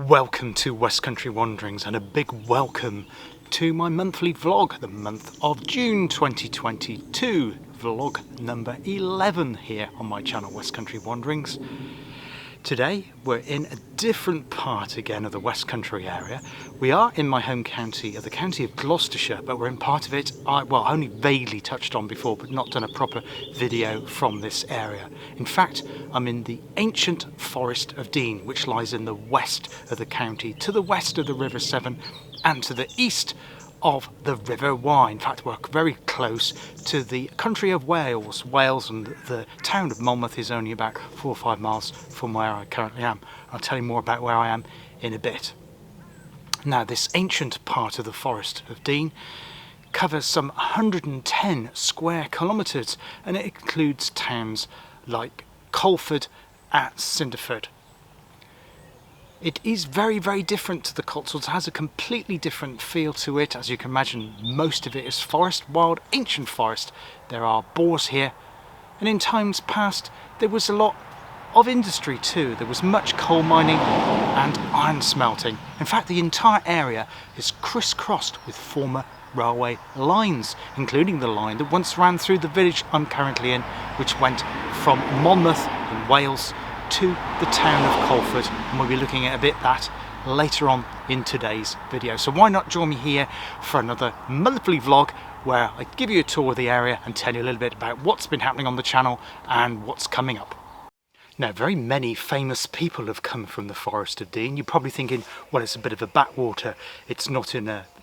Welcome to West Country Wanderings and a big welcome to my monthly vlog, the month of June 2022, vlog number 11 here on my channel West Country Wanderings. Today we're in a different part again of the West Country area. We are in my home county of the county of Gloucestershire, but we're in part of it I only vaguely touched on before, but not done a proper video from this area. In fact, I'm in the ancient Forest of Dean, which lies in the west of the county, to the west of the River Severn and to the east of the River Wye. In fact, we're very close to the country of Wales. And the town of Monmouth is only about 4 or 5 miles from where I currently am. I'll tell you more about where I am in a bit. Now, this ancient part of the Forest of Dean covers some 110 square kilometres, and it includes towns like Coleford and Cinderford. It is very, very different to the Cotswolds. It has a completely different feel to it. As you can imagine, most of it is forest, wild, ancient forest. There are boars here, and in times past there was a lot of industry too. There was much coal mining and iron smelting. In fact, the entire area is crisscrossed with former railway lines, including the line that once ran through the village I'm currently in, which went from Monmouth in Wales to the town of Coleford, and we'll be looking at a bit that later on in today's video. So why not join me here for another monthly vlog where I give you a tour of the area and tell you a little bit about what's been happening on the channel and what's coming up. Now, very many famous people have come from the Forest of Dean. You're probably thinking, well, it's a bit of a backwater. It's not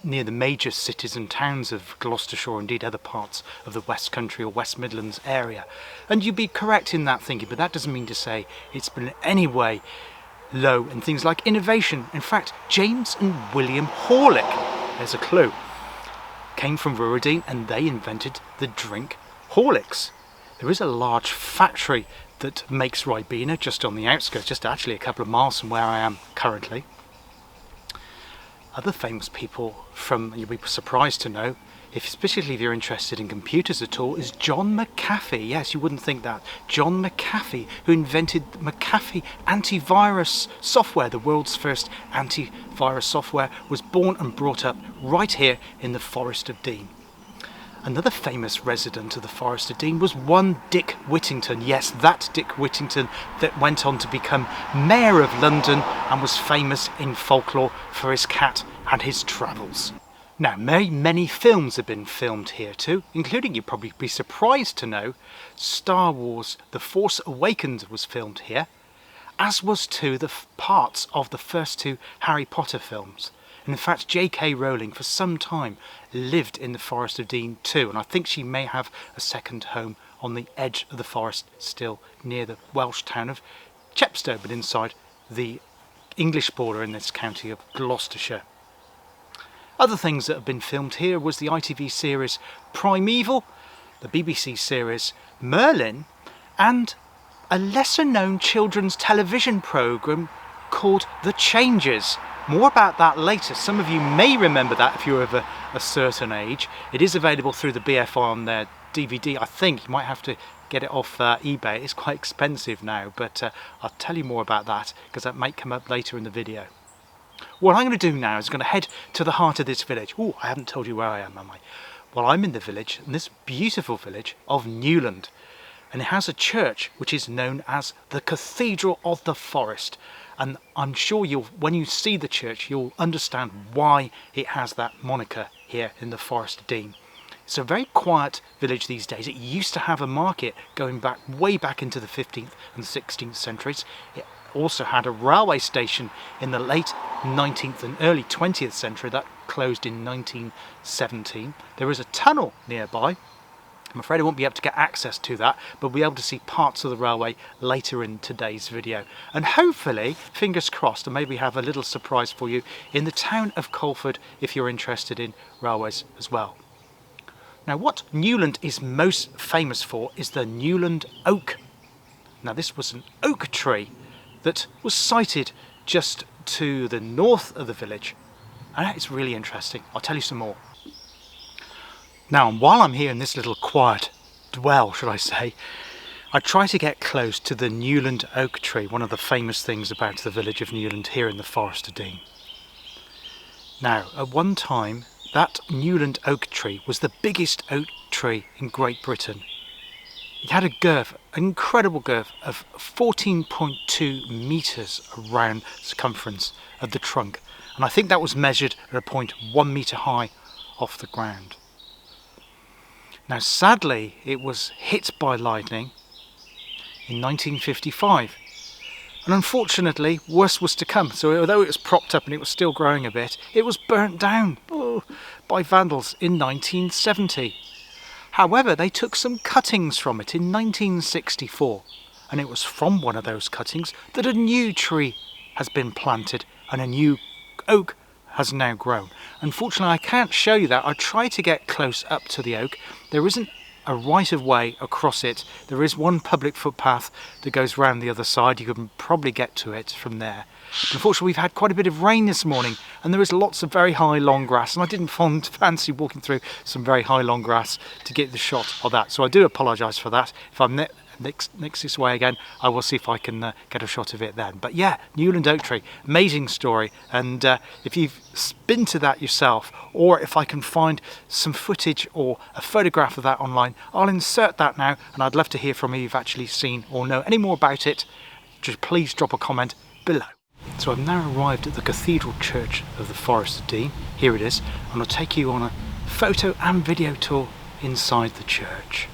near the major cities and towns of Gloucestershire, or indeed other parts of the West Country or West Midlands area. And you'd be correct in that thinking, but that doesn't mean to say it's been in any way low in things like innovation. In fact, James and William Horlick, there's a clue, came from Ruradine, and they invented the drink Horlicks. There is a large factory that makes Ribena just on the outskirts, just actually a couple of miles from where I am currently. Other famous people from, you'll be surprised to know, especially if you're interested in computers at all, is John McAfee. Yes, you wouldn't think that. John McAfee, who invented McAfee antivirus software, the world's first antivirus software, was born and brought up right here in the Forest of Dean. Another famous resident of the Forest of Dean was one Dick Whittington. Yes, that Dick Whittington that went on to become Mayor of London and was famous in folklore for his cat and his travels. Now, many films have been filmed here too, including, you'd probably be surprised to know, Star Wars The Force Awakens was filmed here, as was too the parts of the first 2 Harry Potter films. And in fact, J.K. Rowling for some time lived in the Forest of Dean too, and I think she may have a second home on the edge of the forest still near the Welsh town of Chepstow, but inside the English border in this county of Gloucestershire. Other things that have been filmed here was the ITV series Primeval, the BBC series Merlin, and a lesser known children's television programme called The Changes. More about that later. Some of you may remember that if you're of a certain age. It is available through the BFI on their DVD. I think you might have to get it off eBay. It's quite expensive now, but I'll tell you more about that because that might come up later in the video. What I'm going to do now is going to head to the heart of this village. Oh, I haven't told you where I am I? Well, I'm in the village, in this beautiful village of Newland, and it has a church which is known as the Cathedral of the Forest. And I'm sure when you see the church, you'll understand why it has that moniker here in the Forest of Dean. It's a very quiet village these days. It used to have a market going back way back into the 15th and 16th centuries. It also had a railway station in the late 19th and early 20th century that closed in 1917. There is a tunnel nearby. I'm afraid I won't be able to get access to that, but we'll be able to see parts of the railway later in today's video. And hopefully, fingers crossed, and maybe have a little surprise for you in the town of Coleford if you're interested in railways as well. Now, what Newland is most famous for is the Newland oak. Now, this was an oak tree that was sited just to the north of the village, and that is really interesting. I'll tell you some more. Now, while I'm here in this little quiet dwell, should I say, I try to get close to the Newland oak tree, one of the famous things about the village of Newland here in the Forest of Dean. Now, at one time, that Newland oak tree was the biggest oak tree in Great Britain. It had a girth, an incredible girth of 14.2 metres around the circumference of the trunk, and I think that was measured at a point 1 metre high off the ground. Now, sadly, it was hit by lightning in 1955, and unfortunately worse was to come. So although it was propped up and it was still growing a bit, it was burnt down by vandals in 1970. However, they took some cuttings from it in 1964, and it was from one of those cuttings that a new tree has been planted and a new oak has now grown. Unfortunately, I can't show you that. I tried to get close up to the oak. There isn't a right of way across it. There is one public footpath that goes round the other side. You can probably get to it from there. But unfortunately, we've had quite a bit of rain this morning, and there is lots of very high long grass, and I didn't fancy walking through some very high long grass to get the shot of that. So I do apologise for that. If I'm next this way again, I will see if I can get a shot of it then. But yeah, Newland oak tree, amazing story. And if you've been to that yourself, or if I can find some footage or a photograph of that online, I'll insert that now, and I'd love to hear from you if you've actually seen or know any more about it. Just please drop a comment below. So I've now arrived at the Cathedral Church of the Forest of Dean. Here it is, and I'll take you on a photo and video tour inside the church.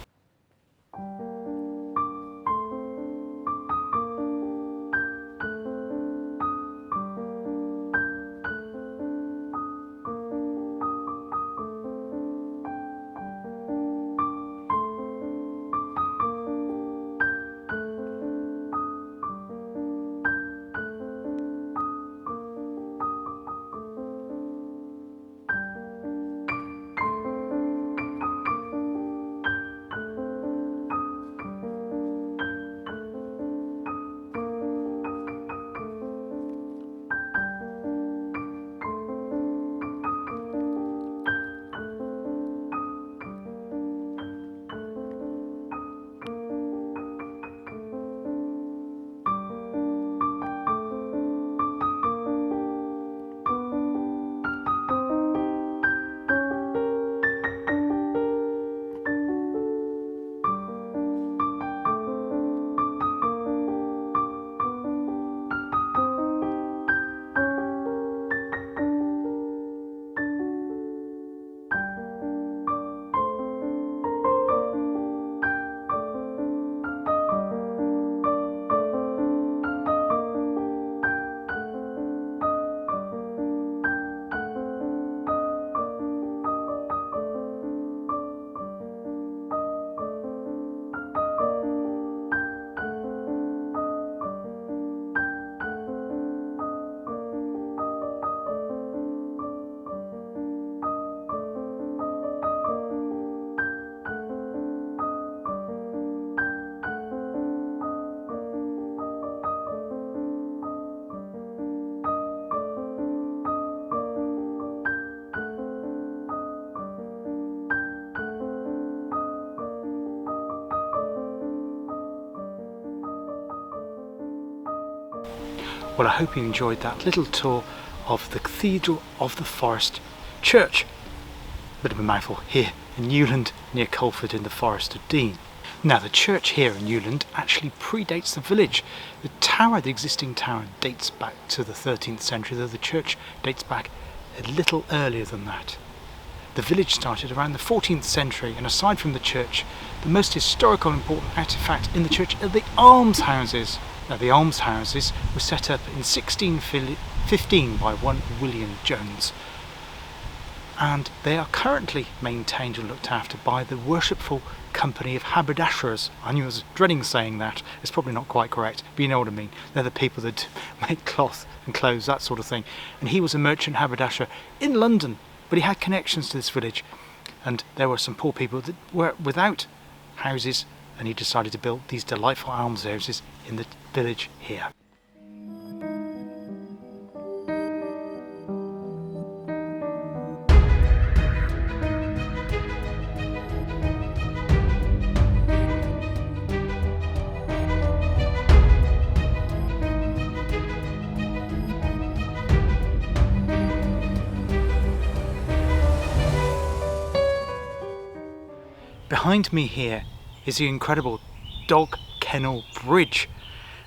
Well, I hope you enjoyed that little tour of the Cathedral of the Forest Church. Bit of a mouthful, here in Newland near Coleford in the Forest of Dean. Now, the church here in Newland actually predates the village. The tower, the existing tower, dates back to the 13th century, though the church dates back a little earlier than that. The village started around the 14th century, and aside from the church, the most historical and important artefact in the church are the almshouses. Now, the almshouses were set up in 1615 by one William Jones, and they are currently maintained and looked after by the Worshipful Company of Haberdashers. I knew I was dreading saying that. It's probably not quite correct, but you know what I mean. They're the people that make cloth and clothes, that sort of thing. And he was a merchant haberdasher in London, but he had connections to this village, and there were some poor people that were without houses, and he decided to build these delightful almshouses in the village here. behind me here is the incredible Dog Kennel Bridge,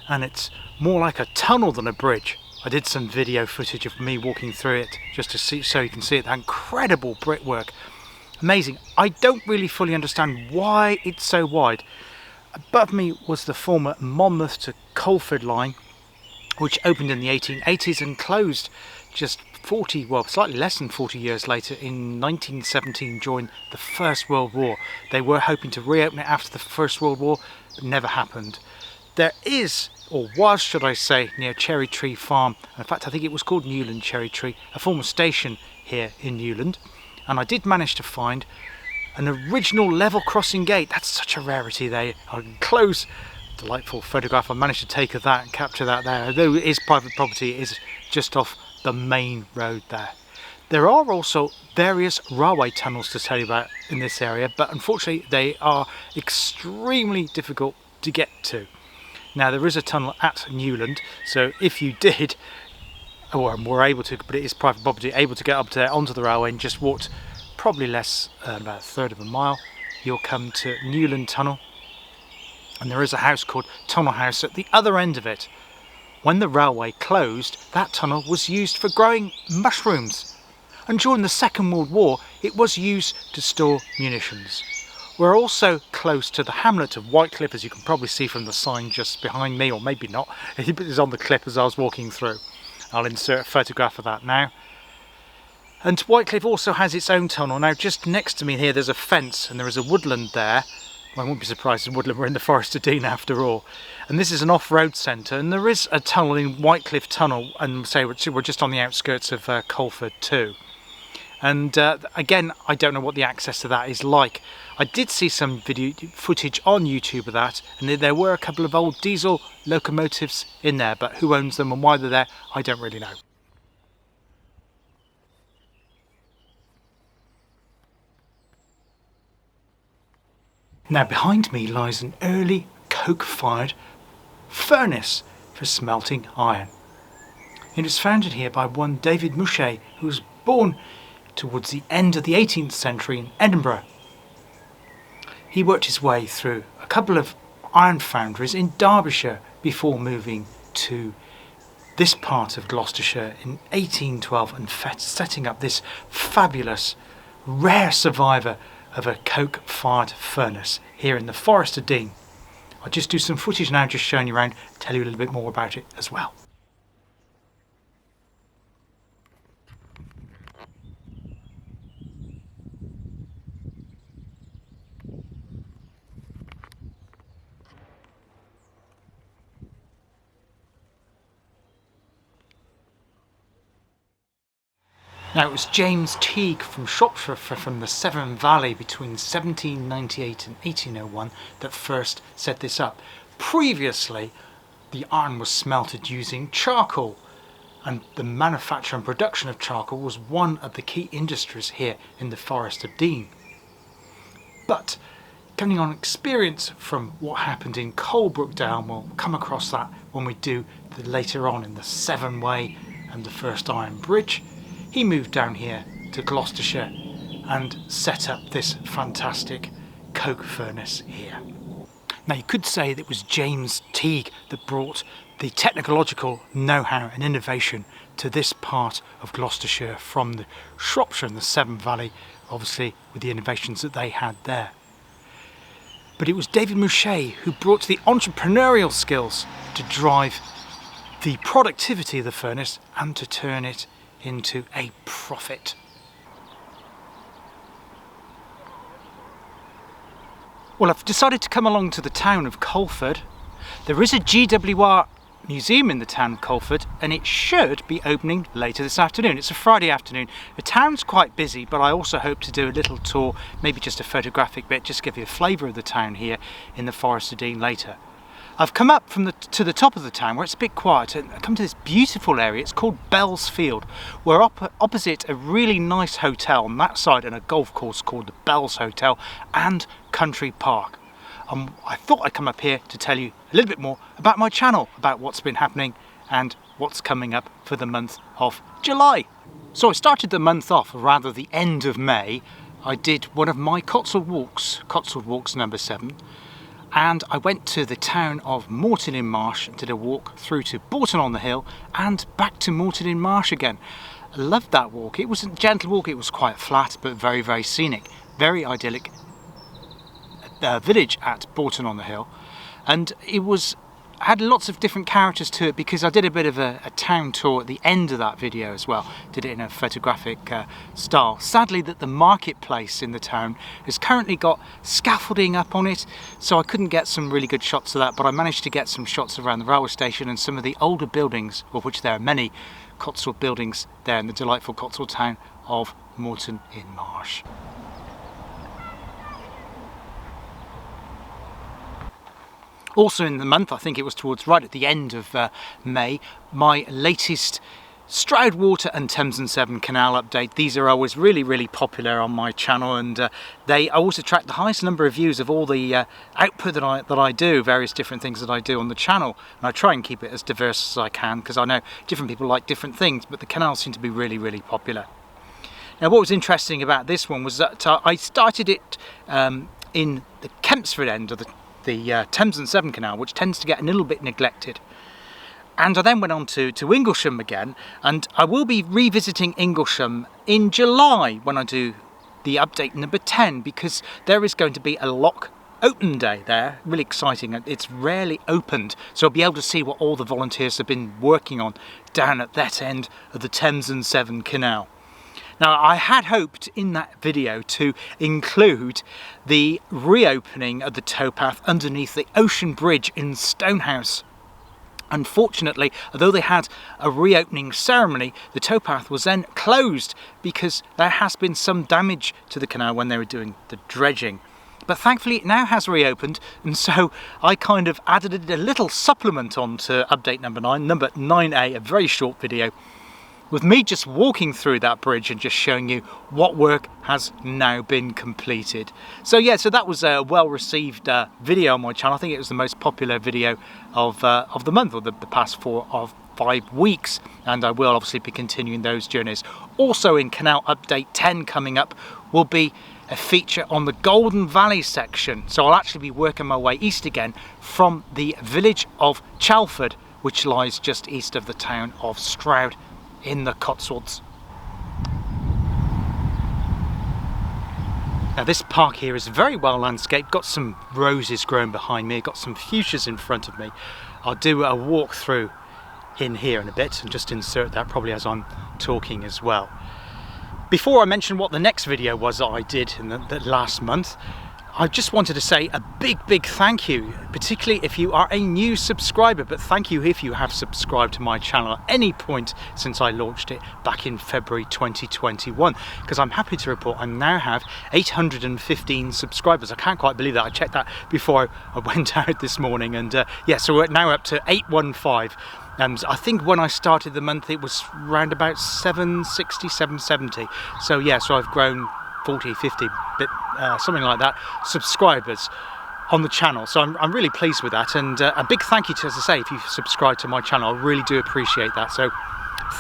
and it's more like a tunnel than a bridge. I did some video footage of me walking through it just to see, so you can see it, that incredible brickwork. Amazing. I don't really fully understand why it's so wide. Above me was the former Monmouth to Coleford line, which opened in the 1880s and closed just slightly less than 40 years later in 1917 during the First World War. They were hoping to reopen it after the First World War, but never happened. There is, or was should I say, near Cherry Tree Farm, and in fact I think it was called Newland Cherry Tree, a former station here in Newland, and I did manage to find an original level crossing gate. That's such a rarity there. A close, delightful photograph I managed to take of that and capture that there. Although it is private property, it is just off the main road there. There are also various railway tunnels to tell you about in this area, but unfortunately they are extremely difficult to get to. Now there is a tunnel at Newland, so if you did, or were able to, but it is private property, able to get up there onto the railway and just walked probably less than about a third of a mile, you'll come to Newland Tunnel, and there is a house called Tunnel House at the other end of it. When the railway closed, that tunnel was used for growing mushrooms, and during the Second World War it was used to store munitions. We're also close to the hamlet of Whitecliffe, as you can probably see from the sign just behind me, or maybe not, it was on the cliff as I was walking through. I'll insert a photograph of that now. And Whitecliffe also has its own tunnel. Now just next to me here there's a fence and there is a woodland there. Well, I wouldn't be surprised if woodland were in the Forest of Dean after all. And this is an off-road centre, and there is a tunnel in Whitecliffe Tunnel, and say we're just on the outskirts of Coleford too. And again, I don't know what the access to that is like. I did see some video footage on YouTube of that, and there were a couple of old diesel locomotives in there, but who owns them and why they're there, I don't really know. Now behind me lies an early coke-fired furnace for smelting iron. It was founded here by one David Mouchet, who was born towards the end of the 18th century in Edinburgh. He worked his way through a couple of iron foundries in Derbyshire before moving to this part of Gloucestershire in 1812 and setting up this fabulous, rare survivor of a coke-fired furnace here in the Forest of Dean. I'll just do some footage now, just showing you around, tell you a little bit more about it as well. Now it was James Teague from Shropshire from the Severn Valley between 1798 and 1801 that first set this up. Previously the iron was smelted using charcoal, and the manufacture and production of charcoal was one of the key industries here in the Forest of Dean. But coming on experience from what happened in Coalbrookdale, and we'll come across that when we do later on in the Severn Way and the first Iron Bridge, he moved down here to Gloucestershire and set up this fantastic coke furnace here. Now you could say that it was James Teague that brought the technological know-how and innovation to this part of Gloucestershire from the Shropshire and the Severn Valley, obviously with the innovations that they had there. But it was David Mouchet who brought the entrepreneurial skills to drive the productivity of the furnace and to turn it into a profit. Well, I've decided to come along to the town of Coleford. There is a GWR museum in the town of Coleford, and it should be opening later this afternoon. It's a Friday afternoon. The town's quite busy, but I also hope to do a little tour, maybe just a photographic bit, just give you a flavour of the town here in the Forest of Dean later. I've come up to the top of the town where it's a bit quiet, and I come to this beautiful area. It's called Bell's Field. We're opposite a really nice hotel on that side and a golf course called the Bells Hotel and Country Park. I thought I'd come up here to tell you a little bit more about my channel, about what's been happening and what's coming up for the month of July. So I started the month off, or rather the end of May. I did one of my Cotswold Walks number 7, and I went to the town of Moreton in Marsh and did a walk through to Bourton on the Hill and back to Moreton in Marsh again. I loved that walk. It was a gentle walk, it was quite flat but very, very scenic, very idyllic village at Bourton on the Hill, and it had lots of different characters to it because I did a bit of a town tour at the end of that video as well. Did it in a photographic style. Sadly, that the marketplace in the town has currently got scaffolding up on it, so I couldn't get some really good shots of that, but I managed to get some shots around the railway station and some of the older buildings, of which there are many Cotswold buildings there in the delightful Cotswold town of Moreton in Marsh. Also in the month, I think it was towards right at the end of May, my latest Stroud Water and Thames and Severn Canal update. These are always really, really popular on my channel, and they always attract the highest number of views of all the output that I do, various different things that I do on the channel. And I try and keep it as diverse as I can, because I know different people like different things, but the canals seem to be really, really popular. Now, what was interesting about this one was that I started it in the Kempsford end of the Thames and Severn Canal, which tends to get a little bit neglected. And I then went on to Inglesham again, and I will be revisiting Inglesham in July when I do the update number 10, because there is going to be a lock open day there, really exciting. It's rarely opened, so I'll be able to see what all the volunteers have been working on down at that end of the Thames and Severn Canal. Now, I had hoped in that video to include the reopening of the towpath underneath the Ocean Bridge in Stonehouse. Unfortunately, although they had a reopening ceremony, the towpath was then closed because there has been some damage to the canal when they were doing the dredging. But thankfully it now has reopened, and so I kind of added a little supplement onto update number 9, number 9A, a very short video, with me just walking through that bridge and just showing you what work has now been completed. So yeah, so that was a well-received video on my channel. I think it was the most popular video of the month, or the past 4 or 5 weeks, and I will obviously be continuing those journeys. Also in Canal Update 10 coming up will be a feature on the Golden Valley section. So I'll actually be working my way east again from the village of Chalford, which lies just east of the town of Stroud in the Cotswolds. Now this park here is very well landscaped, got some roses growing behind me, got some fuchsias in front of me. I'll do a walk through in here in a bit and just insert that probably as I'm talking as well. Before I mention what the next video was that I did in the last month, I just wanted to say a big thank you, particularly if you are a new subscriber, but thank you if you have subscribed to my channel at any point since I launched it back in February 2021, because I'm happy to report I now have 815 subscribers. I can't quite believe that. I checked that before I went out this morning, and yeah, so we're now up to 815. I think when I started the month it was around about 760, 770. So yeah, so I've grown 40, 50, something like that, subscribers on the channel. So I'm really pleased with that, and a big thank you to, as I say, if you've subscribed to my channel, I really do appreciate that, so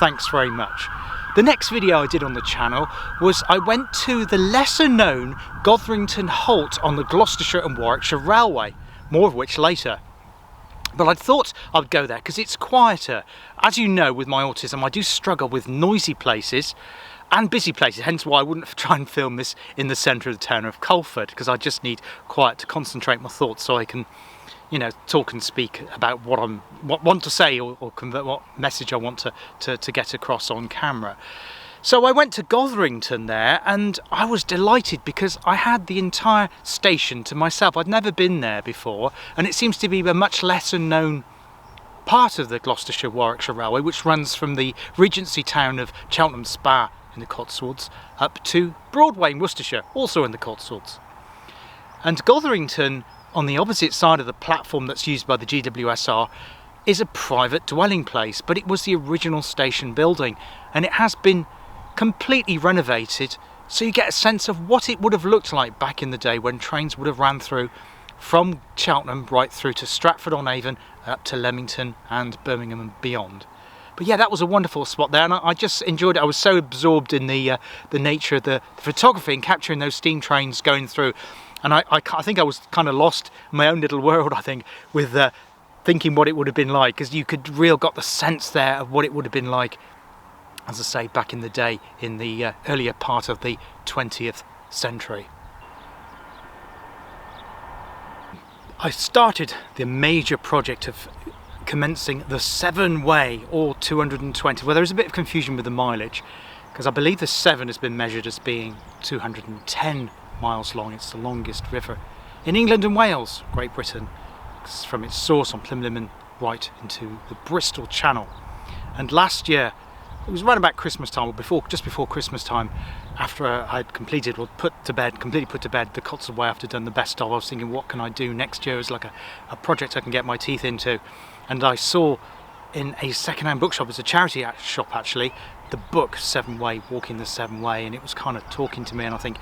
thanks very much. The next video I did on the channel was I went to the lesser known Gotherington Halt on the Gloucestershire and Warwickshire Railway, more of which later. But I thought I'd go there because it's quieter. As you know, with my autism, I do struggle with noisy places and busy places, hence why I wouldn't try and film this in the centre of the town of Coleford, because I just need quiet to concentrate my thoughts so I can, you know, talk and speak about what I want to say, or convert what message I want to get across on camera. So I went to Gotherington there, and I was delighted because I had the entire station to myself. I'd never been there before, and it seems to be a much lesser known part of the Gloucestershire Warwickshire Railway, which runs from the Regency town of Cheltenham Spa in the Cotswolds up to Broadway in Worcestershire, also in the Cotswolds. And Gotherington, on the opposite side of the platform that's used by the GWSR, is a private dwelling place, but it was the original station building, and it has been completely renovated, so you get a sense of what it would have looked like back in the day when trains would have ran through from Cheltenham right through to Stratford-on-Avon, up to Leamington and Birmingham and beyond. But yeah, that was a wonderful spot there, and I just enjoyed it. I was so absorbed in the nature of the photography and capturing those steam trains going through, and I think I was kind of lost in my own little world, I think, with thinking what it would have been like, because you could got the sense there of what it would have been like, as I say, back in the day, in the earlier part of the 20th century. I started the major project of commencing the 7-way, or 220. Well, there is a bit of confusion with the mileage, because I believe the 7 has been measured as being 210 miles long. It's the longest river in England and Wales, Great Britain, from its source on Plymlimon right into the Bristol Channel. And last year, it was around about Christmas time, or just before Christmas time, after I'd completely put to bed the Cotswold Way after done the best of, I was thinking, what can I do next year as like a project I can get my teeth into. And I saw in a second-hand bookshop, it's a charity shop actually, the book 7-Way, Walking the 7-Way, and it was kind of talking to me, and I think,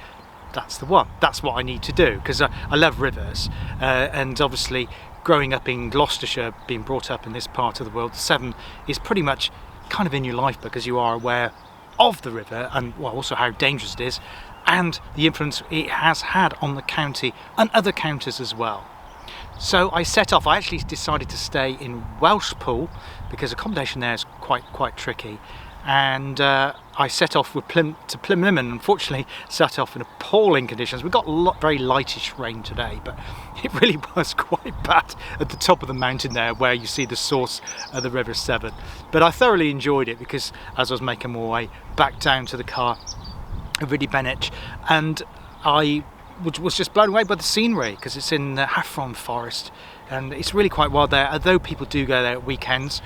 that's the one, that's what I need to do, because I love rivers, and obviously growing up in Gloucestershire, being brought up in this part of the world, the Severn is pretty much kind of in your life, because you are aware of the river and, well, also how dangerous it is and the influence it has had on the county and other counties as well. So I set off. I actually decided to stay in Welshpool because accommodation there is quite tricky, and I set off to Plymlimon. Unfortunately, set off in appalling conditions. We got very lightish rain today, but it really was quite bad at the top of the mountain there, where you see the source of the River Severn. But I thoroughly enjoyed it, because as I was making my way back down to the car at Ridley Benwich, and I was just blown away by the scenery, because it's in the Haffron Forest, and it's really quite wild there. Although people do go there at weekends,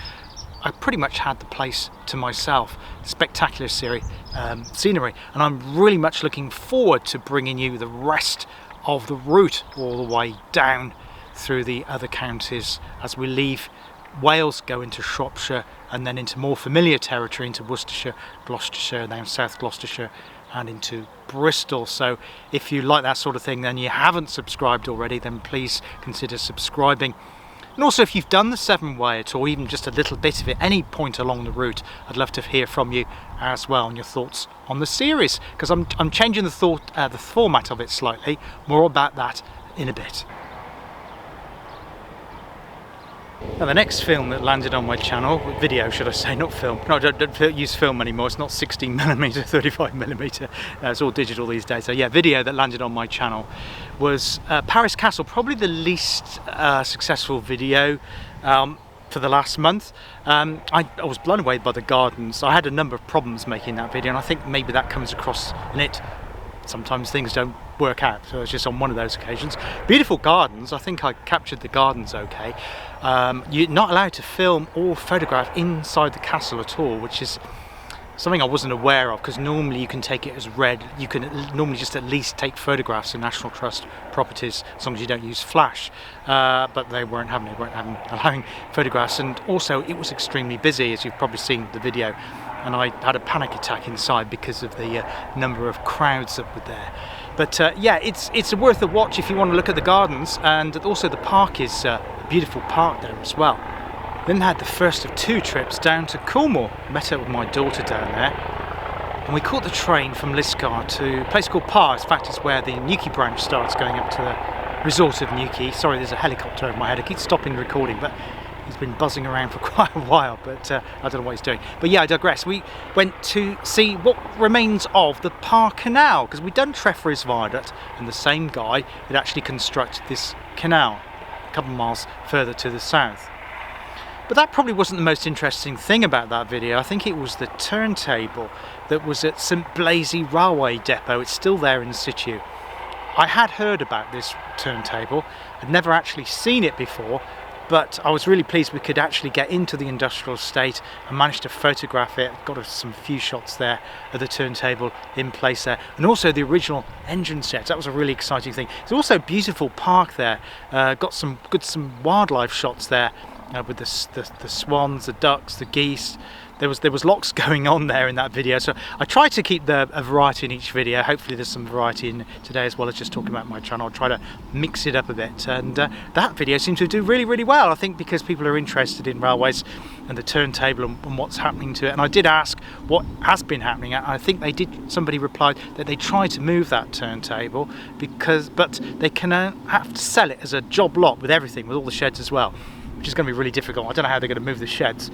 I pretty much had the place to myself. Spectacular scenery, and I'm really much looking forward to bringing you the rest of the route all the way down through the other counties as we leave Wales, go into Shropshire, and then into more familiar territory, into Worcestershire, Gloucestershire, then South Gloucestershire, and into Bristol. So if you like that sort of thing, then you haven't subscribed already, then please consider subscribing. And also, if you've done the 7-Way at all, even just a little bit of it, any point along the route, I'd love to hear from you as well, and your thoughts on the series, because I'm changing the format of it slightly. More about that in a bit. Now, the next film that landed on my channel, video should I say, not film. No, I don't use film anymore. It's not 16mm, 35mm. It's all digital these days. So yeah, video that landed on my channel was Paris Castle, probably the least successful video for the last month. I was blown away by the gardens. I had a number of problems making that video, and I think maybe that comes across in it. Sometimes things don't work out, so it's just on one of those occasions. Beautiful gardens. I think I captured the gardens okay. You're not allowed to film or photograph inside the castle at all, which is something I wasn't aware of, because normally you can take it as read. You can normally just at least take photographs in National Trust properties as long as you don't use flash, but they weren't allowing photographs. And also it was extremely busy, as you've probably seen the video, and I had a panic attack inside because of the number of crowds that were there. But yeah, it's worth a watch if you want to look at the gardens, and also the park is a beautiful park there as well. Then had the first of 2 trips down to Coolmore. Met up with my daughter down there, and we caught the train from Liscar to a place called Parr. In fact, it's where the Newquay branch starts, going up to the resort of Newquay. Sorry, there's a helicopter over my head. I keep stopping the recording, but he's been buzzing around for quite a while, but I don't know what he's doing. But yeah, I digress. We went to see what remains of the Parr Canal, because we'd done Trefferys Viaduct, and the same guy had actually constructed this canal a couple of miles further to the south. But that probably wasn't the most interesting thing about that video. I think it was the turntable that was at St Blaise Railway Depot. It's still there in situ. I had heard about this turntable. I'd never actually seen it before, but I was really pleased we could actually get into the industrial estate and managed to photograph it. Got some few shots there of the turntable in place there, and also the original engine set. That was a really exciting thing. There's also a beautiful park there. Got some wildlife shots there with the swans, the ducks, the geese, there was lots going on there in that video, so I try to keep a variety in each video. Hopefully there's some variety in today as well as just talking about my channel. I'll try to mix it up a bit, and that video seems to do really well, I think, because people are interested in railways and the turntable and what's happening to it. And I did ask what has been happening. I think somebody replied that they tried to move that turntable but they can have to sell it as a job lot with everything, with all the sheds as well, which is going to be really difficult. I don't know how they're going to move the sheds.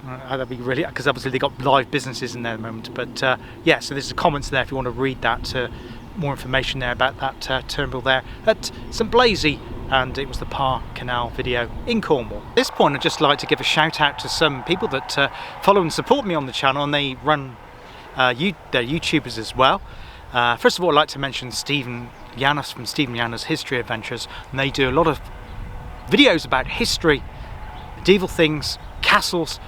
That'd be really, because obviously they've got live businesses in there at the moment. But yeah, so there's the comments there if you want to read that, more information there about that terminal there at St Blaise, and it was the Parr Canal video in Cornwall. At this point, I'd just like to give a shout out to some people that follow and support me on the channel, and they run they're YouTubers as well. First of all, I'd like to mention Stephen Yanis from Stephen Yanis History Adventures, and they do a lot of videos about history, medieval things, castles,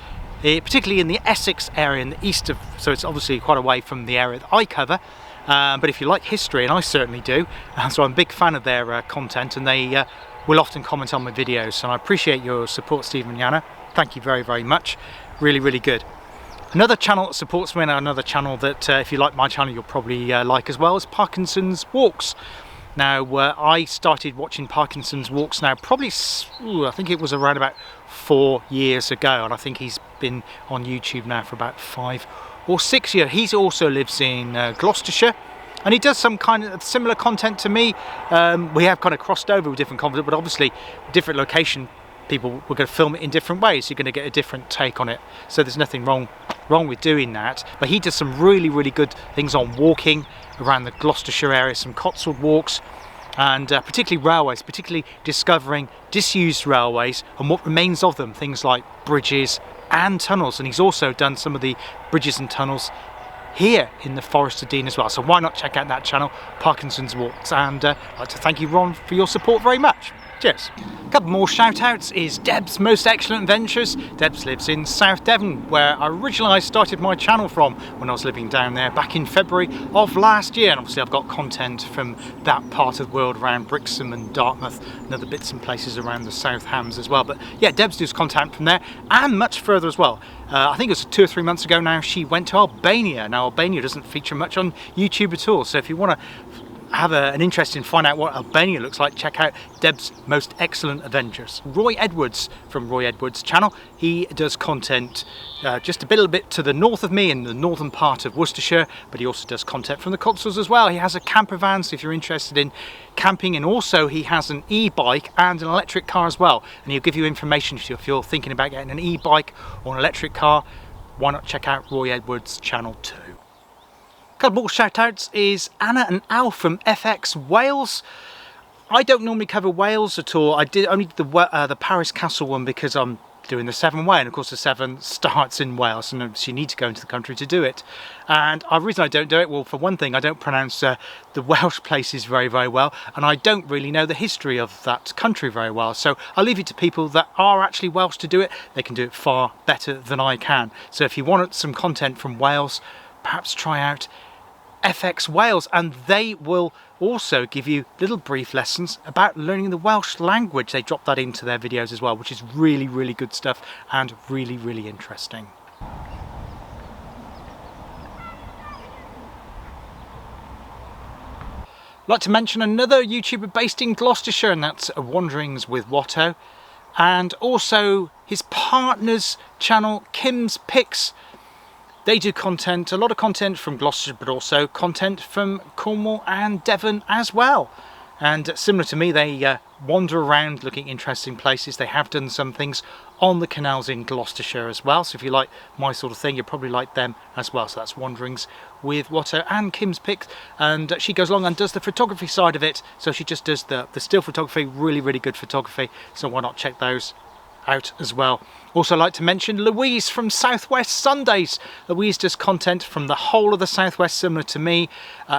particularly in the Essex area in the east of, so it's obviously quite away from the area that I cover, but if you like history, and I certainly do, so I'm a big fan of their content, and they will often comment on my videos, so I appreciate your support, Stephen Yana. Thank you very much. Really good. Another channel that supports me, and another channel that if you like my channel you'll probably like as well, is Parkinson's Walks. Now I started watching Parkinson's Walks now probably, I think it was around about 4 years ago, and I think he's been on YouTube now for about 5 or 6 years. He also lives in Gloucestershire, and he does some kind of similar content to me. We have kind of crossed over with different content, but obviously different location people were going to film it in different ways, so you're going to get a different take on it, so there's nothing wrong with doing that. But he does some really good things on walking around the Gloucestershire area, some Cotswold walks, and particularly railways, particularly discovering disused railways and what remains of them, things like bridges and tunnels. And he's also done some of the bridges and tunnels here in the Forest of Dean as well, so why not check out that channel, Parkinson's Walks. And I'd like to thank you, Ron, for your support very much. Cheers. A couple more shout outs is Deb's Most Excellent Ventures. Debs lives in South Devon, where I started my channel from when I was living down there back in February of last year, and obviously I've got content from that part of the world around Brixham and Dartmouth and other bits and places around the South Hams as well. But yeah, Debs does content from there and much further as well. I think it was 2 or 3 months ago now, she went to Albania. Now Albania doesn't feature much on YouTube at all, so if you want to have an interest in finding out what Albania looks like, check out Deb's Most Excellent Adventures. Roy Edwards from Roy Edwards channel, he does content just a little bit to the north of me in the northern part of Worcestershire, but he also does content from the Cotswolds as well. He has a camper van, so if you're interested in camping, and also he has an e-bike and an electric car as well, and he'll give you information if you're thinking about getting an e-bike or an electric car. Why not check out Roy Edwards channel too. A couple more shout outs is Anna and Al from FX Wales. I don't normally cover Wales at all. I did only the Paris Castle one because I'm doing the Severn Way, and of course the Severn starts in Wales, and so you need to go into the country to do it. And the reason I don't do it, well, for one thing, I don't pronounce the Welsh places very well, and I don't really know the history of that country very well, so I'll leave it to people that are actually Welsh to do it. They can do it far better than I can. So if you want some content from Wales, perhaps try out FX Wales, and they will also give you little brief lessons about learning the Welsh language. They drop that into their videos as well, which is really good stuff and really interesting. I'd like to mention another YouTuber based in Gloucestershire, and that's Wanderings with Watto, and also his partner's channel, Kim's Picks. They do content, a lot of content from Gloucestershire, but also content from Cornwall and Devon as well. And similar to me, they wander around looking at interesting places. They have done some things on the canals in Gloucestershire as well. So if you like my sort of thing, you'll probably like them as well. So that's Wanderings with Watto and Kim's Picks. And she goes along and does the photography side of it. So she just does the still photography, really good photography. So why not check those out as well. Also like to mention Louise from Southwest Sundays. Louise does content from the whole of the Southwest, similar to me.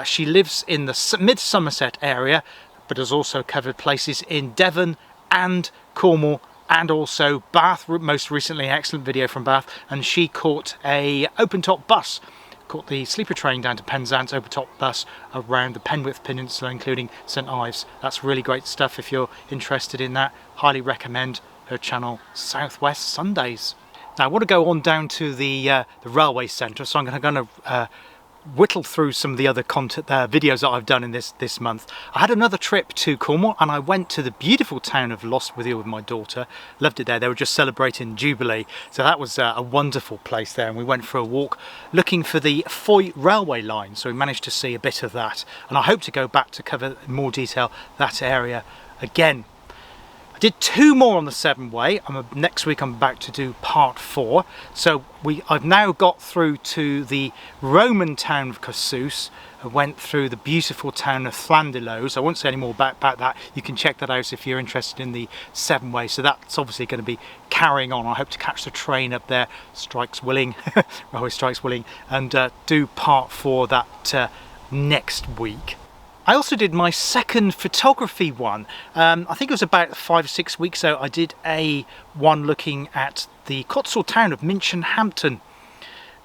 She lives in the mid-Somerset area, but has also covered places in Devon and Cornwall and also Bath. Most recently, an excellent video from Bath, and she caught a open-top bus, caught the sleeper train down to Penzance, open-top bus around the Penwith Peninsula, including St Ives. That's really great stuff if you're interested in that. Highly recommend her channel, Southwest Sundays. Now I want to go on down to the railway centre, so I'm going to whittle through some of the other content videos that I've done in this month. I had another trip to Cornwall and I went to the beautiful town of Lostwithiel with my daughter. Loved it there. They were just celebrating Jubilee, so that was a wonderful place there, and we went for a walk looking for the Fri railway line, so we managed to see a bit of that, and I hope to go back to cover in more detail that area again. I did 2 more on the Severn Way. Next week I'm back to do part 4. So I've now got through to the Roman town of Cathedral. I went through the beautiful town of Llandelos. I won't say any more about that. You can check that out if you're interested in the Severn Way. So that's obviously going to be carrying on. I hope to catch the train up there, strikes willing, railway strikes willing, and do part 4 that next week. I also did my second photography one. I think it was about 5 or 6 weeks ago. I did one looking at the coastal town of Minchinhampton.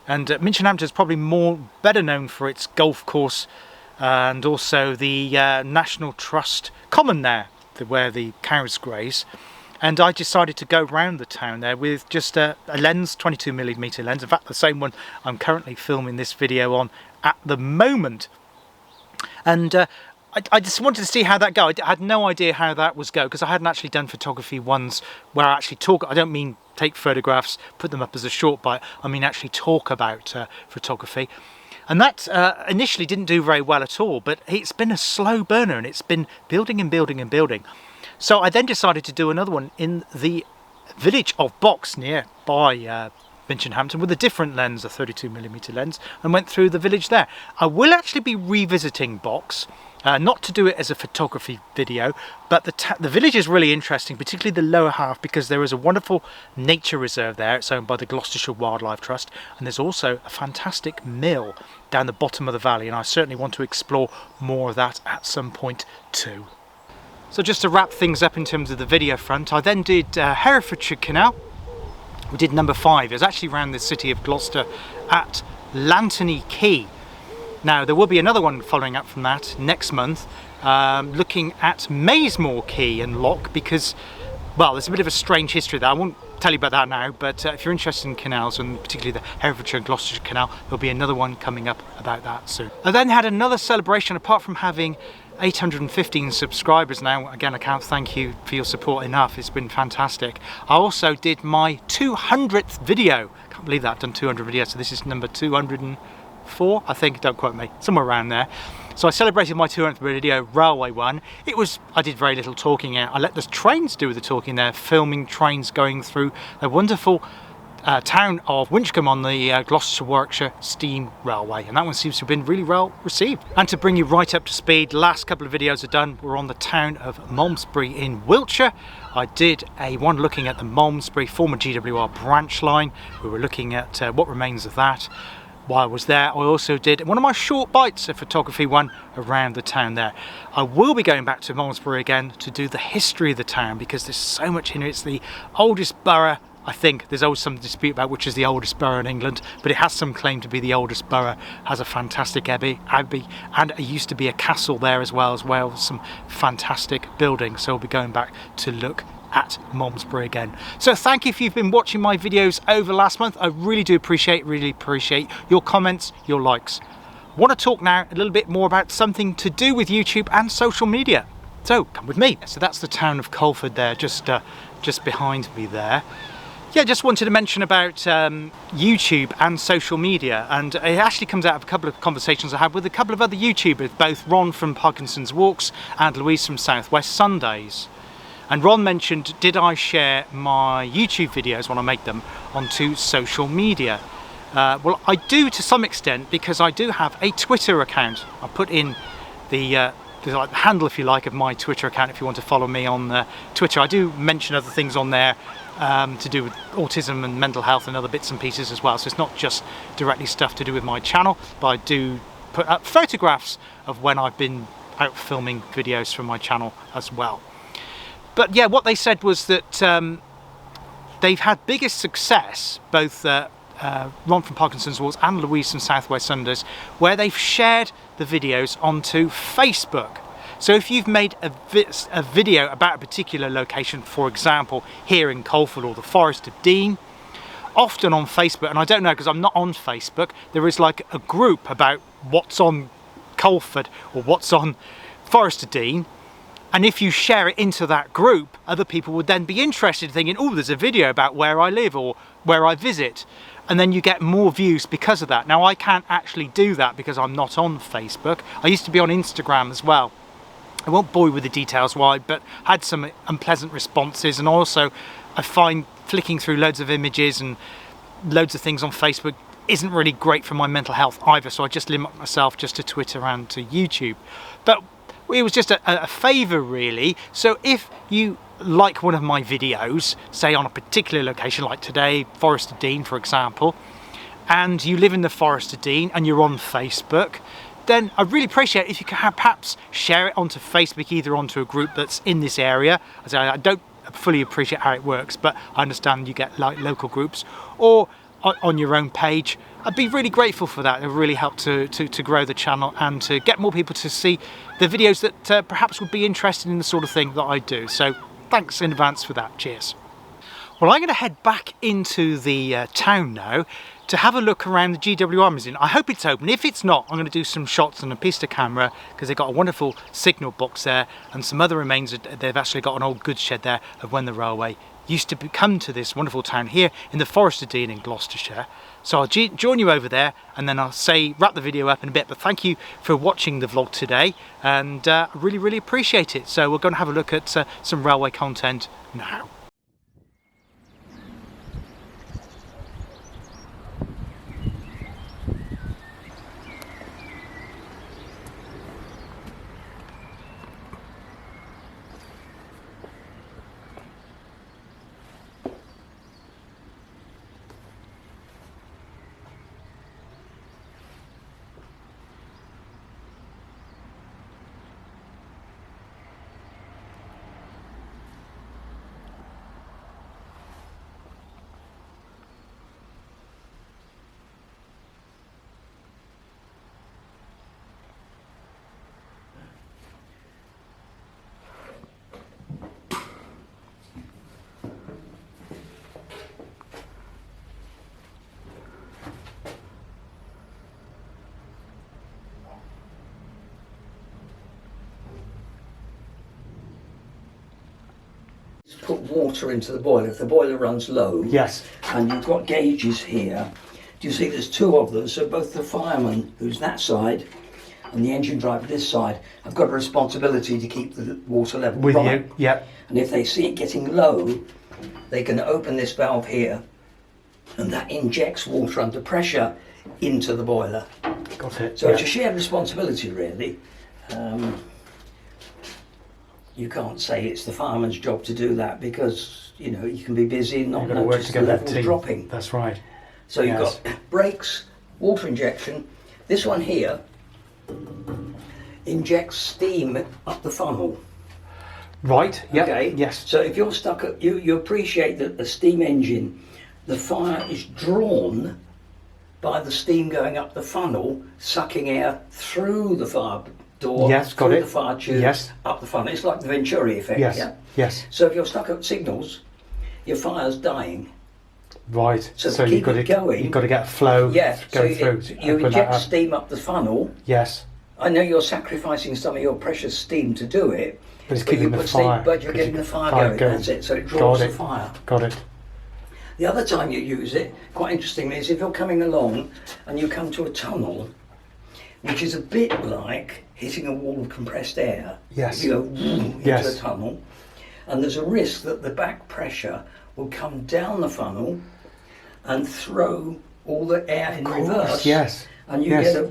And Minchinhampton is probably better known for its golf course and also the National Trust common there, where the cows graze. And I decided to go around the town there with just a lens, 22mm lens. In fact, the same one I'm currently filming this video on at the moment. And I just wanted to see how that go. I had no idea how that was go, because I hadn't actually done photography ones where I actually talk. I don't mean take photographs, put them up as a short bite. I mean actually talk about photography. And that initially didn't do very well at all, but it's been a slow burner and it's been building and building and building. So I then decided to do another one in the village of Box nearby Minchinhampton with a different lens, a 32mm lens, and went through the village there. I will actually be revisiting Box, not to do it as a photography video, but the village is really interesting, particularly the lower half, because there is a wonderful nature reserve there. It's owned by the Gloucestershire Wildlife Trust, and there's also a fantastic mill down the bottom of the valley, and I certainly want to explore more of that at some point too. So just to wrap things up in terms of the video front, I then did Herefordshire Canal. We did number 5. It was actually around the city of Gloucester at Lantony Quay. Now there will be another one following up from that next month, looking at Maysmore Quay and Lock, because, well, there's a bit of a strange history there. I won't tell you about that now, but if you're interested in canals, and particularly the Herefordshire and Gloucestershire Canal, there'll be another one coming up about that soon. I then had another celebration. Apart from having 815 subscribers now, again I can't thank you for your support enough. It's been fantastic. I also did my 200th video. Can't believe that I've done 200 videos, so this is number 204 I think, don't quote me, somewhere around there. So I celebrated my 200th video, railway one. I did very little talking out. I let the trains do the talking there, filming trains going through a wonderful town of Winchcombe on the Gloucestershire-Warwickshire Steam Railway, and that one seems to have been really well received. And to bring you right up to speed, last couple of videos I've done were on the town of Malmesbury in Wiltshire. I did one looking at the Malmesbury former GWR branch line. We were looking at what remains of that. While I was there, I also did one of my short bites, a photography one around the town there. I will be going back to Malmesbury again to do the history of the town, because there's so much in it. It's the oldest borough. I think there's always some dispute about which is the oldest borough in England, but it has some claim to be the oldest borough. Has a fantastic abbey, and it used to be a castle there as well, some fantastic buildings. So we'll be going back to look at Malmesbury again. So thank you if you've been watching my videos over last month. I really do appreciate your comments, your likes. I want to talk now a little bit more about something to do with YouTube and social media. So come with me. So that's the town of Coleford there, just behind me there. Yeah, just wanted to mention about YouTube and social media, and it actually comes out of a couple of conversations I had with a couple of other YouTubers, both Ron from Parkinson's Walks and Louise from Southwest Sundays. And Ron mentioned, did I share my YouTube videos when I make them onto social media? Well, I do to some extent, because I do have a Twitter account. I put in the handle, if you like, of my Twitter account if you want to follow me on Twitter. I do mention other things on there to do with autism and mental health and other bits and pieces as well. So it's not just directly stuff to do with my channel, but I do put up photographs of when I've been out filming videos from my channel as well. But yeah, what they said was that they've had biggest success, both Ron from Parkinson's Walks and Louise from Southwest Sundays, where they've shared the videos onto Facebook. So if you've made a video about a particular location, for example here in Coleford or the Forest of Dean, often on Facebook, and I don't know because I'm not on Facebook, there is like a group about what's on Coleford or what's on Forest of Dean, and if you share it into that group, other people would then be interested, thinking, oh, there's a video about where I live or where I visit, and then you get more views because of that. Now, I can't actually do that because I'm not on Facebook. I used to be on Instagram as well. I won't bore you with the details why, but had some unpleasant responses, and also I find flicking through loads of images and loads of things on Facebook isn't really great for my mental health either, so I just limit myself just to Twitter and to YouTube. But it was just a favour really. So if you like one of my videos, say on a particular location like today, Forest of Dean for example, and you live in the Forest of Dean and you're on Facebook, then I'd really appreciate it if you could perhaps share it onto Facebook, either onto a group that's in this area. As I don't fully appreciate how it works, but I understand you get like local groups, or on your own page. I'd be really grateful for that. It would really help to grow the channel and to get more people to see the videos that perhaps would be interested in the sort of thing that I do. So thanks in advance for that. Cheers. Well, I'm going to head back into the town now to have a look around the GWR Museum. I hope it's open. If it's not, I'm going to do some shots on a piece of camera because they've got a wonderful signal box there and some other remains. They've actually got an old goods shed there of when the railway used to come to this wonderful town here in the Forest of Dean in Gloucestershire. So I'll join you over there and then I'll wrap the video up in a bit. But thank you for watching the vlog today, and I really appreciate it. So we're going to have a look at some railway content now. Put water into the boiler. If the boiler runs low, Yes. and you've got gauges here, do you see there's two of them? So both the fireman, who's that side, and the engine driver this side, have got a responsibility to keep the water level With right. you, yep. And if they see it getting low, they can open this valve here, and that injects water under pressure into the boiler. Got it. So yeah. it's a shared responsibility, really. You can't say it's the fireman's job to do that because, you know, you can be busy and not You've got to work notice the together, level team. dropping. That's right. So you've Yes. got brakes, water injection. This one here injects steam up the funnel. Right, yep. Okay? Yes. So if you're stuck at, you appreciate that the steam engine, the fire is drawn by the steam going up the funnel, sucking air through the fire door, Yes, got through it. the fire tube, Yes. up the funnel. It's like the Venturi effect, Yes. yeah? Yes. So if you're stuck at signals, your fire's dying. Right. So to So keep you've got it to going, you've got to get flow Yeah, so going through. you Open that inject up. steam up the funnel. Yes. I know you're sacrificing some of your precious steam to do it, But it's keeping you the put fire. steam, but you're getting the fire going. That's it. So it draws Got the it. fire. Got it. The other time you use it, quite interestingly, is if you're coming along and you come to a tunnel, which is a bit like hitting a wall of compressed air. Yes. You go into Yes. a tunnel, and there's a risk that the back pressure will come down the funnel and throw all the air in reverse. Yes. And you Yes. get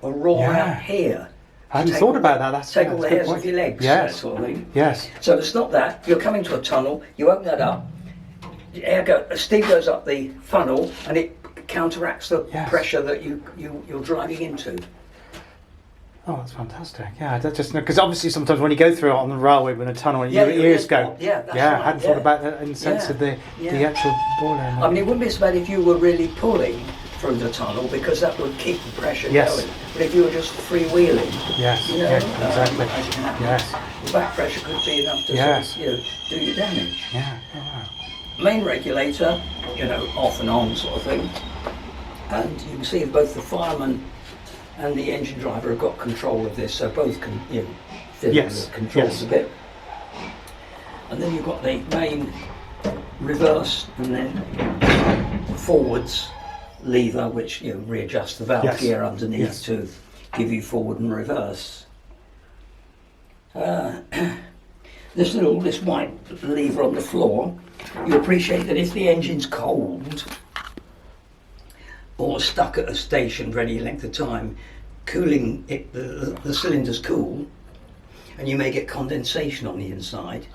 a roar Yeah. out here. I hadn't Take thought all- about that. That's Take yeah, all the that's a good hairs point. off your legs, Yes. that sort of thing. Yes. So to stop that, you're coming to a tunnel, you open that up, steam goes up the funnel, and it counteracts the Yes. pressure that you're driving into. Oh, that's fantastic. Yeah, that's just because obviously sometimes when you go through it on the railway with a tunnel, Yeah, your your ears ears go. pop. Yeah, that's I right, hadn't yeah. thought about that in the sense Yeah, of the yeah. actual boiler. I mean, it wouldn't be so bad if you were really pulling through the tunnel because that would keep the pressure Yes. going. But if you were just freewheeling, Yes. you know, Yeah, exactly. as it happens, Yes. the back pressure could be enough to Yes. sort of, do your damage. Yeah. Oh, wow. main regulator, you know, off and on sort of thing. And you can see both the fireman and the engine driver have got control of this, so both can, you know, fiddle with the controls a bit. And then you've got the main reverse and then forwards lever, which, you know, readjusts the valve gear underneath to give you forward and reverse. This white lever on the floor, you appreciate that if the engine's cold or stuck at a station for any length of time, cooling it, the cylinder's cool, and you may get condensation on the inside,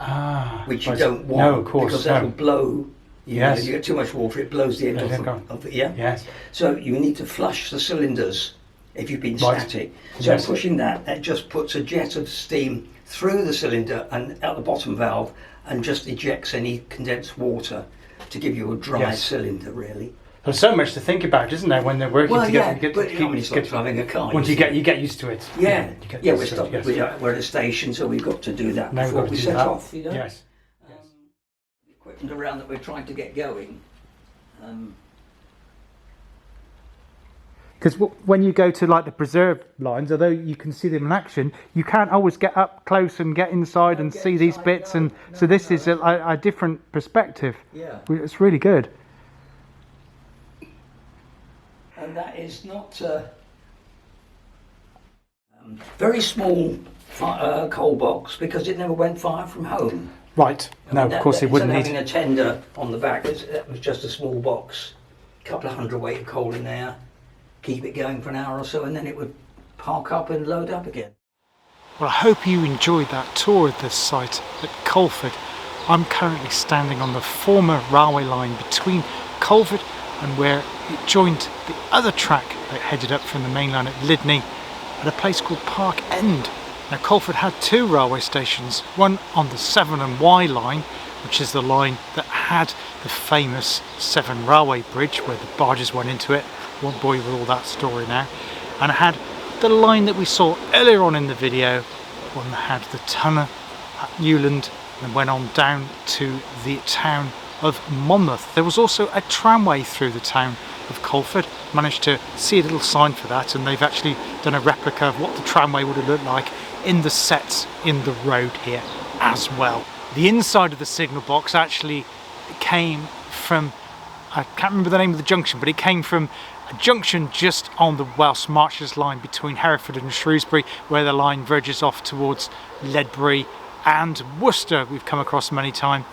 which you don't want. No, of course, because that will blow. Yes. If you get too much water, it blows the end of it. Yeah. Yes. So you need to flush the cylinders if you've been static. So pushing that just puts a jet of steam through the cylinder and out the bottom valve, and just ejects any condensed water to give you a dry cylinder, really. There's so much to think about, isn't there, when they're working together? But it's like driving a car. Once you get used to it. We're at a station, so we've got to do that before we set off. You know? Yes. Equipment around that we're trying to get going. Because when you go to like the preserve lines, although you can see them in action, you can't always get up close and get inside and see these bits. And so this is a different perspective. Yeah. It's really good. And that is not very small coal box, because it never went far from home. Right. No, of course it wouldn't need. Having a tender on the back, that was just a small box, a couple of hundredweight of coal in there, keep it going for an hour or so, and then it would park up and load up again. Well, I hope you enjoyed that tour of this site at Coleford. I'm currently standing on the former railway line between Coleford and where it joined the other track that headed up from the main line at Lydney at a place called Park End. Now, Coleford had two railway stations, one on the Severn and Wye line, which is the line that had the famous Severn Railway Bridge where the barges went into it. Won't bore you with all that story now. And it had the line that we saw earlier on in the video, one that had the tunnel at Newland and went on down to the town of Monmouth. There was also a tramway through the town of Coleford. Managed to see a little sign for that, and they've actually done a replica of what the tramway would have looked like in the sets in the road here as well. The inside of the signal box actually came from, I can't remember the name of the junction, but it came from a junction just on the Welsh Marches line between Hereford and Shrewsbury, where the line verges off towards Ledbury and Worcester. We've come across many times.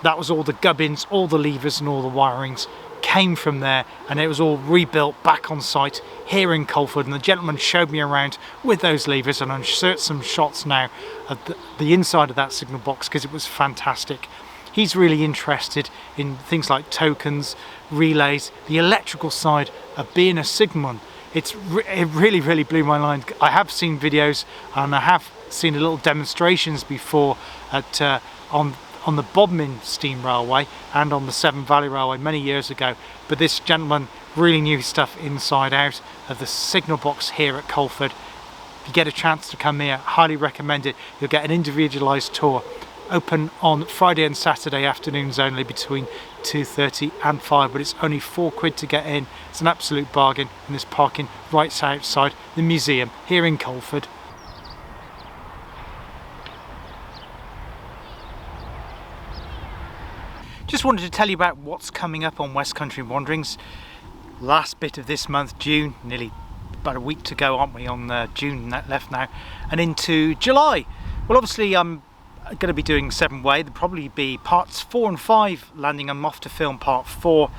That was all the gubbins, all the levers and all the wirings came from there, and it was all rebuilt back on site here in Coleford, and the gentleman showed me around with those levers, and I'll insert some shots now of the inside of that signal box because it was fantastic. He's really interested in things like tokens, relays, the electrical side of being a signalman. It really blew my mind. I have seen videos and I have seen little demonstrations before at on the Bodmin Steam Railway and on the Severn Valley Railway many years ago, but this gentleman really knew his stuff inside out of the signal box here at Coleford. If you get a chance to come here, highly recommend it. You'll get an individualised tour. Open on Friday and Saturday afternoons only between 2:30 and 5, but it's only £4 to get in. It's an absolute bargain, and there's parking right outside the museum here in Coleford. Just wanted to tell you about what's coming up on West Country Wanderings. Last bit of this month, June, nearly about a week to go, aren't we, on June left now, and into July. Well, obviously I'm going to be doing Severn Way. There'll probably be parts 4 and 5 landing. I'm off to film part 4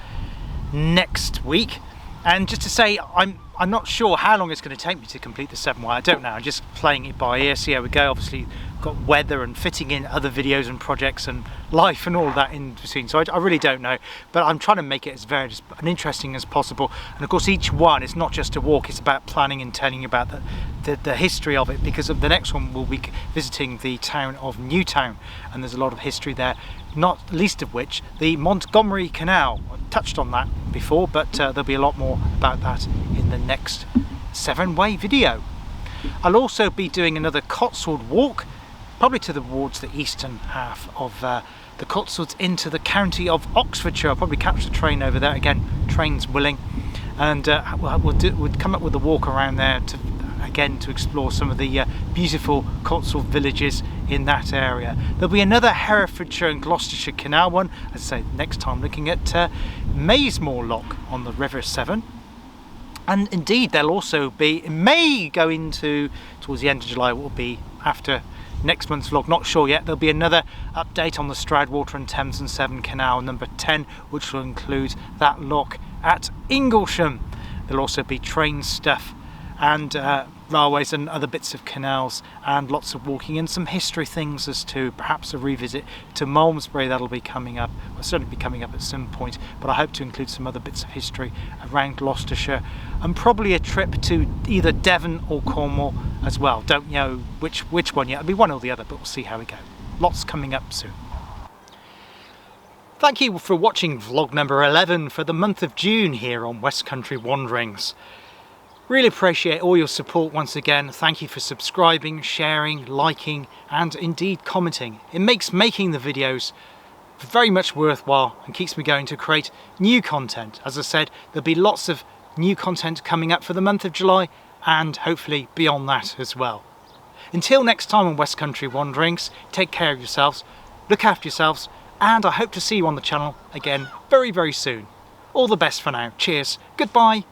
next week. And just to say, I'm not sure how long it's going to take me to complete the Severn Way. I don't know. I'm just playing it by ear, see how we go. Obviously, got weather and fitting in other videos and projects and life and all that in between. So I really don't know. But I'm trying to make it as varied and interesting as possible. And of course, each one is not just a walk. It's about planning and telling you about the history of it. Because of the next one, we'll be visiting the town of Newtown, and there's a lot of history there. Not least of which the Montgomery Canal. I touched on that before, but there'll be a lot more about that in the next Severn Way video. I'll also be doing another Cotswold walk, probably towards the eastern half of the Cotswolds into the county of Oxfordshire. I'll probably catch the train over there, again, trains willing, and we'll come up with a walk around there to explore some of the beautiful Cotswold villages in that area. There'll be another Herefordshire and Gloucestershire canal one, as I say, next time looking at Maysmore Lock on the River Severn. And indeed there'll also be, it may go into towards the end of July, what will be after next month's vlog, not sure yet. There'll be another update on the Stroudwater and Thames and Severn Canal number 10, which will include that lock at Inglesham. There'll also be train stuff and railways and other bits of canals, and lots of walking and some history things, as to perhaps a revisit to Malmesbury. That'll be coming up, will certainly be coming up at some point, but I hope to include some other bits of history around Gloucestershire, and probably a trip to either Devon or Cornwall as well. Don't know which one yet. It'll be one or the other, but we'll see how we go. Lots coming up soon. Thank you for watching vlog number 11 for the month of June here on West Country Wanderings. Really appreciate all your support once again. Thank you for subscribing, sharing, liking, and indeed commenting. It makes making the videos very much worthwhile and keeps me going to create new content. As I said, there'll be lots of new content coming up for the month of July, and hopefully beyond that as well. Until next time on West Country Wanderings, take care of yourselves, look after yourselves, and I hope to see you on the channel again very, very soon. All the best for now. Cheers. Goodbye.